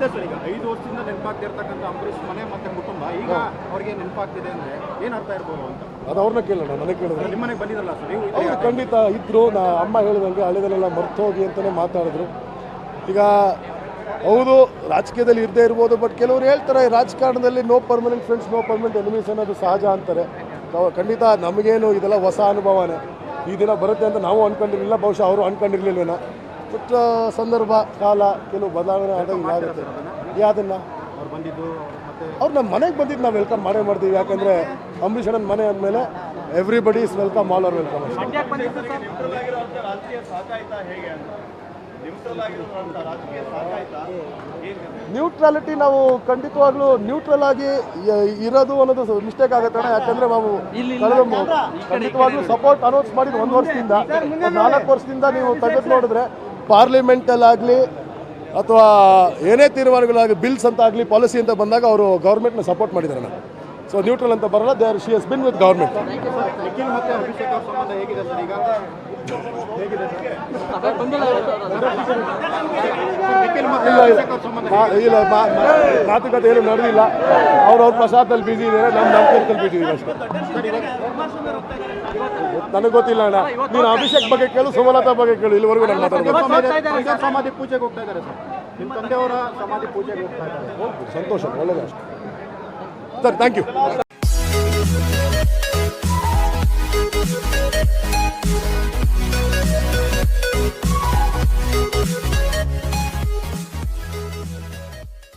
ಇದೆ ಸರ್. ಈಗ 5 ವರ್ಷದಿಂದ ನೆನಪಾಗ್ತಿರ್ತಕ್ಕಂಥ ಅಂಬರೀಷ್ ಮನೆ ಮತ್ತೆ ಕುಟುಂಬ ಈಗ ಅವ್ರಿಗೆ ನೆನಪಾಗ್ತಿದೆ ಅಂದ್ರೆ ಏನ್ ಅರ್ಥ ಇರ್ಬೋದು ಅಂತ ಅದು ಅವ್ರನ್ನ ಕೇಳೋಣ, ನನಗೆ ಕೇಳಿದ್ರೆ. ನಿಮ್ಮ ಮನೆಗೆ ಬಂದಿರಲ್ಲ ಸರ್ ನೀವು? ಅವರು ಖಂಡಿತ ಇದ್ದರು. ಅಮ್ಮ ಹೇಳಿದಂಗೆ ಹಳೆದಲ್ಲೆಲ್ಲ ಮರ್ತೋಗಿ ಅಂತಲೇ ಮಾತಾಡಿದ್ರು. ಈಗ ಹೌದು, ರಾಜಕೀಯದಲ್ಲಿ ಇರದೇ ಇರ್ಬೋದು, ಬಟ್ ಕೆಲವರು ಹೇಳ್ತಾರೆ ರಾಜಕಾರಣದಲ್ಲಿ no permanent friends no permanent enemies ಅನ್ನೋದು ಸಹಜ ಅಂತಾರೆ. ಖಂಡಿತ ನಮಗೇನು ಇದೆಲ್ಲ ಹೊಸ ಅನುಭವನೇ. ಈ ದಿನ ಬರುತ್ತೆ ಅಂತ ನಾವು ಅಂದ್ಕೊಂಡಿರಲಿಲ್ಲ, ಬಹುಶಃ ಅವರು ಅಂದ್ಕೊಂಡಿರ್ಲಿಲ್ವೇನೋ. ಬಟ್ ಸಂದರ್ಭ ಕಾಲ ಕೆಲವು ಬದಲಾವಣೆ ಆದಾಗ ಆಗುತ್ತೆ. ಯಾವುದನ್ನು ಅವ್ರು ಬಂದಿದ್ದು ಮತ್ತೆ ಅವ್ರು ನಮ್ಮ ಮನೆಗೆ ಬಂದಿದ್ದು ನಾವು ವೆಲ್ಕಮ್ ಮಾಡೇ ಮಾಡ್ತೀವಿ. ಯಾಕಂದರೆ ಅಂಬರೀಷ್ ಅಣ್ಣನ ಮನೆ ಅಂದಮೇಲೆ everybody is welcome, all are welcome. Neutrality ನಾವು ಖಂಡಿತವಾಗ್ಲೂ ನ್ಯೂಟ್ರಲ್ ಆಗಿ ಇರೋದು ಅನ್ನೋದು ಮಿಸ್ಟೇಕ್ ಆಗುತ್ತೆ. ಯಾಕಂದರೆ ನಾವು ಖಂಡಿತವಾಗ್ಲೂ ಸಪೋರ್ಟ್ ಅನೌನ್ಸ್ ಮಾಡಿದ್ದು 1 ವರ್ಷದಿಂದ, 4 ವರ್ಷದಿಂದ ನೀವು ತೆಗೆದು ನೋಡಿದ್ರೆ ಪಾರ್ಲಿಮೆಂಟಲ್ಲಾಗಲಿ ಅಥವಾ ಏನೇ ತೀರ್ಮಾನಗಳಾಗಲಿ, ಬಿಲ್ಸ್ ಅಂತ ಆಗಲಿ, ಪಾಲಿಸಿ ಅಂತ ಬಂದಾಗ ಅವರು ಗೌರ್ಮೆಂಟ್ನ ಸಪೋರ್ಟ್ ಮಾಡಿದ್ದಾರೆ. ನಾವು ಸೊ ನ್ಯೂಟ್ರಲ್ ಅಂತ ಬರಲ್ಲ, they or she has been with government. Nikhil ಮತ್ತೆ ಅಭಿಷೇಕ್ ಅವ್ರ ಸಂಬಂಧ ಹೇಗಿದೆ ಸರ್? ಈಗ ಹೇಗಿದೆ ಸರ್? ನಿಖಿಲ್ ಮತ್ತೆ ಅಭಿಷೇಕ್ ಅವ್ರ ಸಂಬಂಧ ಇಲ್ಲ, ಮಾತುಕತೆ ಏನು ನಡೆದಿಲ್ಲ. ಅವ್ರವ್ರ ಪ್ರಸಾದದಲ್ಲಿ ಬಿಸಿ ಇದ್ದಾರೆ, ನಮ್ಮ ಕೆಲಸದಲ್ಲಿ ಬಿಸಿ ಇದೆ ಅಷ್ಟೇ. ನನಗೆ ಗೊತ್ತಿಲ್ಲ ಅಣ್ಣ. ನೀನು ಅಭಿಷೇಕ್ ಬಗ್ಗೆ ಕೇಳು, ಸುಮಲತಾ ಬಗ್ಗೆ ಕೇಳು. ಇಲ್ಲಿವರೆಗೂ ನಾನು ಮಾತಾಡೋದು. ಸಮಾಧಿ ಪೂಜೆಗೆ ಹೋಗ್ತಾ ಇದ್ದಾರೆ ಸರ್. ನಿಮ್ಮ ತಂದೆಯವರ ಸಮಾಧಿ ಪೂಜೆಗೆ ಹೋಗ್ತಾ ಇದ್ದಾರೆ. ಸಂತೋಷ, ಒಳ್ಳೆಯದು ಅಷ್ಟೇ ಸರ್. Thank you.